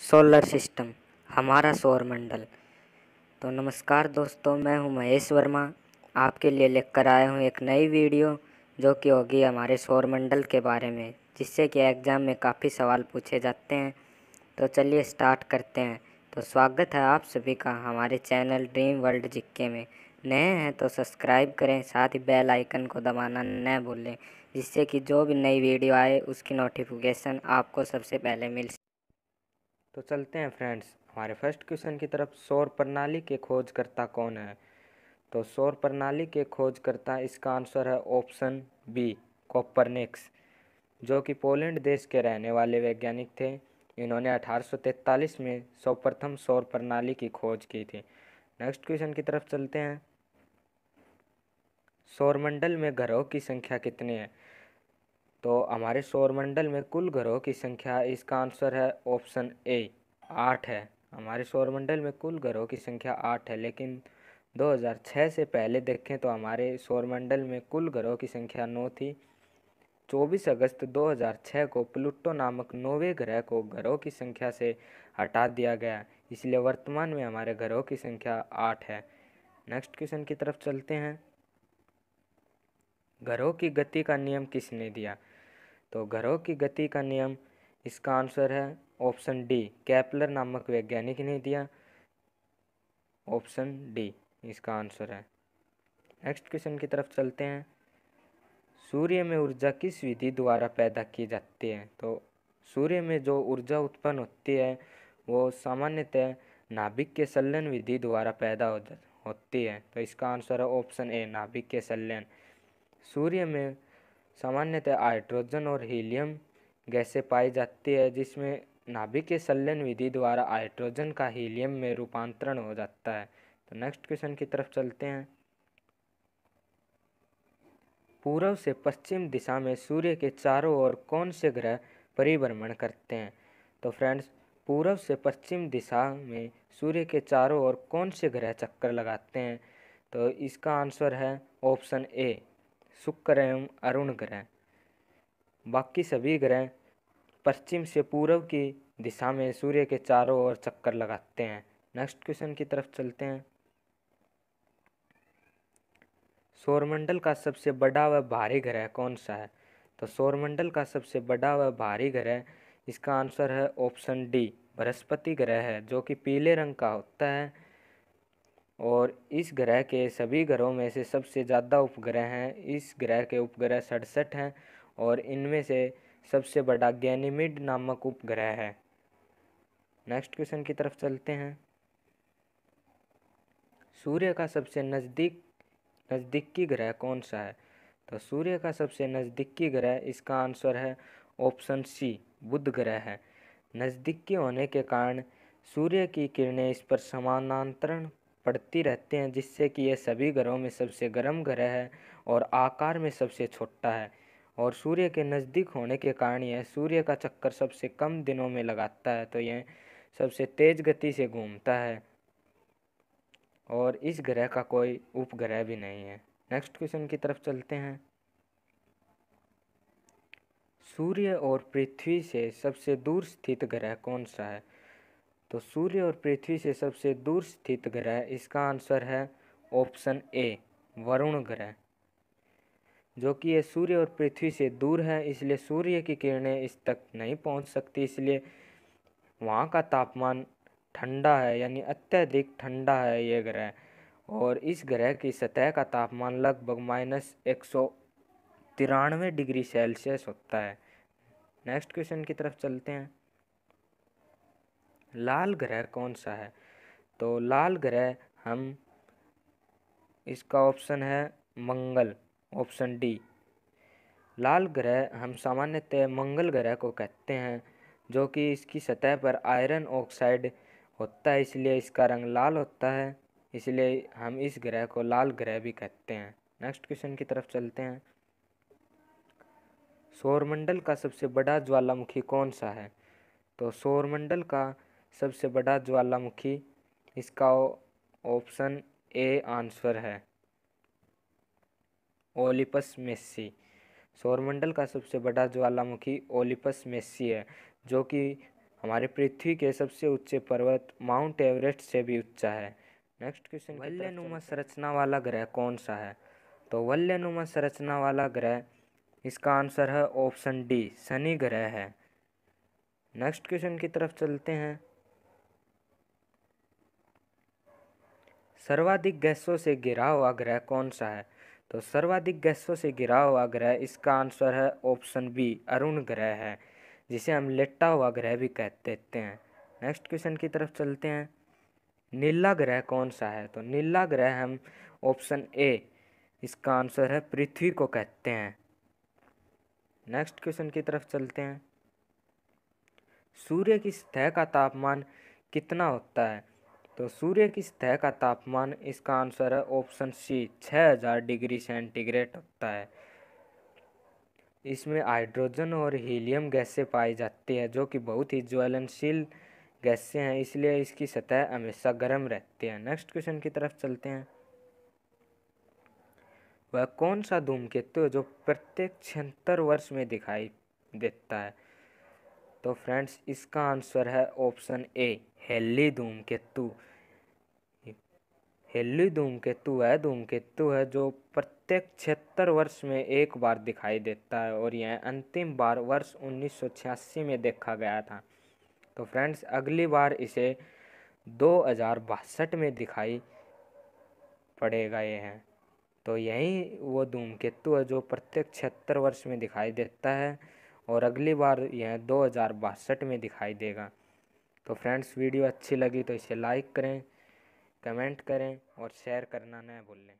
Solar system हमारा सौरमंडल। तो नमस्कार दोस्तों, मैं हूं महेश वर्मा। आपके लिए लेकर आया हूं एक नई वीडियो जो कि होगी हमारे सौरमंडल के बारे में, जिससे कि एग्ज़ाम में काफ़ी सवाल पूछे जाते हैं। तो चलिए स्टार्ट करते हैं। तो स्वागत है आप सभी का हमारे चैनल ड्रीम वर्ल्ड जीके में। नए हैं तो सब्सक्राइब करें, साथ ही बेल आइकन को दबाना न भूलें, जिससे कि जो भी नई वीडियो आए उसकी नोटिफिकेशन आपको सबसे पहले मिल। तो चलते हैं फ्रेंड्स हमारे फर्स्ट क्वेश्चन की तरफ। सौर प्रणाली के खोजकर्ता कौन है? तो सौर प्रणाली के खोजकर्ता, इसका आंसर है ऑप्शन बी, कोपरनिकस, जो कि पोलैंड देश के रहने वाले वैज्ञानिक थे। इन्होंने 1843 में सर्वप्रथम सौर प्रणाली की खोज की थी। नेक्स्ट क्वेश्चन की तरफ चलते हैं। सौरमंडल में ग्रहों की संख्या कितनी है? तो हमारे सौरमंडल में कुल ग्रहों की संख्या, इसका आंसर है ऑप्शन ए, 8 है। हमारे सौरमंडल में कुल ग्रहों की संख्या 8 है, लेकिन 2006 से पहले देखें तो हमारे सौरमंडल में कुल ग्रहों की संख्या 9 थी। 24 अगस्त 2006 को प्लूटो नामक 9वें ग्रह को ग्रहों की संख्या से हटा दिया गया, इसलिए वर्तमान में हमारे ग्रहों की संख्या 8 है। नेक्स्ट क्वेश्चन की तरफ चलते हैं। ग्रहों की गति का नियम किसने दिया? तो ग्रहों की गति का नियम, इसका आंसर है ऑप्शन डी, केपलर नामक वैज्ञानिक ने दिया। ऑप्शन डी इसका आंसर है। नेक्स्ट क्वेश्चन की तरफ चलते हैं। सूर्य में ऊर्जा किस विधि द्वारा पैदा की जाती है? तो सूर्य में जो ऊर्जा उत्पन्न होती है वो सामान्यतः नाभिक के संलयन विधि द्वारा पैदा होती है। तो इसका आंसर है ऑप्शन ए, नाभिक के संलयन। सूर्य में सामान्यतः हाइड्रोजन और हीलियम गैसें पाई जाती है, जिसमें नाभिक के संलयन विधि द्वारा हाइड्रोजन का हीलियम में रूपांतरण हो जाता है। तो नेक्स्ट क्वेश्चन की तरफ चलते हैं। पूर्व से पश्चिम दिशा में सूर्य के चारों ओर कौन से ग्रह परिभ्रमण करते हैं? तो फ्रेंड्स, पूर्व से पश्चिम दिशा में सूर्य के चारों ओर कौन से ग्रह चक्कर लगाते हैं? तो इसका आंसर है ऑप्शन ए, शुक्र एवं अरुण ग्रह। बाकी सभी ग्रह पश्चिम से पूर्व की दिशा में सूर्य के चारों ओर चक्कर लगाते हैं। नेक्स्ट क्वेश्चन की तरफ चलते हैं। सौरमंडल का सबसे बड़ा व भारी ग्रह कौन सा है? तो सौरमंडल का सबसे बड़ा व भारी ग्रह, इसका आंसर है ऑप्शन डी, बृहस्पति ग्रह है, जो कि पीले रंग का होता है। और इस ग्रह के सभी ग्रहों में से सबसे ज़्यादा उपग्रह हैं। इस ग्रह के उपग्रह 67 हैं और इनमें से सबसे बड़ा गैनीमेड नामक उपग्रह है। नेक्स्ट क्वेश्चन की तरफ चलते हैं। सूर्य का सबसे नज़दीकी ग्रह कौन सा है? तो सूर्य का सबसे नज़दीकी ग्रह, इसका आंसर है ऑप्शन सी, बुध ग्रह है। नज़दीकी होने के कारण सूर्य की किरणें इस पर समानांतर पड़ती रहती हैं, जिससे कि यह सभी ग्रहों में सबसे गर्म ग्रह है और आकार में सबसे छोटा है। और सूर्य के नज़दीक होने के कारण यह सूर्य का चक्कर सबसे कम दिनों में लगाता है, तो यह सबसे तेज़ गति से घूमता है और इस ग्रह का कोई उपग्रह भी नहीं है। नेक्स्ट क्वेश्चन की तरफ चलते हैं। सूर्य और पृथ्वी से सबसे दूर स्थित ग्रह कौन सा है? तो सूर्य और पृथ्वी से सबसे दूर स्थित ग्रह, इसका आंसर है ऑप्शन ए, वरुण ग्रह, जो कि ये सूर्य और पृथ्वी से दूर है, इसलिए सूर्य की किरणें इस तक नहीं पहुंच सकती, इसलिए वहाँ का तापमान ठंडा है, यानी अत्यधिक ठंडा है ये ग्रह। और इस ग्रह की सतह का तापमान लगभग -193 डिग्री सेल्सियस होता है। नेक्स्ट क्वेश्चन की तरफ चलते हैं। लाल ग्रह कौन सा है? तो लाल ग्रह, हम इसका ऑप्शन है मंगल, ऑप्शन डी। लाल ग्रह हम सामान्यतः मंगल ग्रह को कहते हैं, जो कि इसकी सतह पर आयरन ऑक्साइड होता है, इसलिए इसका रंग लाल होता है, इसलिए हम इस ग्रह को लाल ग्रह भी कहते हैं। नेक्स्ट क्वेश्चन की तरफ चलते हैं। सौरमंडल का सबसे बड़ा ज्वालामुखी कौन सा है? तो सौरमंडल का सबसे बड़ा ज्वालामुखी, इसका ऑप्शन ए आंसर है, ओलिपस मेसी। सौरमंडल का सबसे बड़ा ज्वालामुखी ओलिपस मेसी है, जो कि हमारे पृथ्वी के सबसे ऊंचे पर्वत माउंट एवरेस्ट से भी ऊंचा है। नेक्स्ट क्वेश्चन, वल्यनुमा संरचना वाला ग्रह कौन सा है? तो वल्यनुमा संरचना वाला ग्रह, इसका आंसर है ऑप्शन डी, शनि ग्रह है। नेक्स्ट क्वेश्चन की तरफ चलते हैं। सर्वाधिक गैसों से घिरा हुआ ग्रह कौन सा है? तो सर्वाधिक गैसों से घिरा हुआ ग्रह, इसका आंसर है ऑप्शन बी, अरुण ग्रह है, जिसे हम लेटा हुआ ग्रह भी कहते हैं। नेक्स्ट क्वेश्चन की तरफ चलते हैं। नीला ग्रह कौन सा है? तो नीला ग्रह हम ऑप्शन ए, इसका आंसर है पृथ्वी को कहते हैं। नेक्स्ट क्वेश्चन की तरफ चलते हैं। सूर्य की सतह का तापमान कितना होता है? तो सूर्य की सतह का तापमान, इसका आंसर है ऑप्शन सी, 6000 डिग्री सेंटीग्रेड होता है। इसमें हाइड्रोजन और हीलियम गैसें पाई जाती है, जो कि बहुत ही ज्वलनशील गैसें हैं, इसलिए इसकी सतह हमेशा गर्म रहती है। नेक्स्ट क्वेश्चन की तरफ चलते हैं। वह कौन सा धूमकेतु है जो प्रत्येक 76 वर्ष में दिखाई देता है? तो फ्रेंड्स, इसका आंसर है ऑप्शन ए, हेली धूमकेतु। हेली धूमकेतु है जो प्रत्येक 76 वर्ष में एक बार दिखाई देता है, और यह अंतिम बार वर्ष 1986 में देखा गया था। तो फ्रेंड्स, अगली बार इसे 2062 में दिखाई पड़ेगा ये है। तो यही वो धूमकेतु है जो प्रत्येक 76 वर्ष में दिखाई देता है, और अगली बार यह 2062 में दिखाई देगा। तो फ्रेंड्स, वीडियो अच्छी लगी तो इसे लाइक करें, कमेंट करें और शेयर करना न भूलें।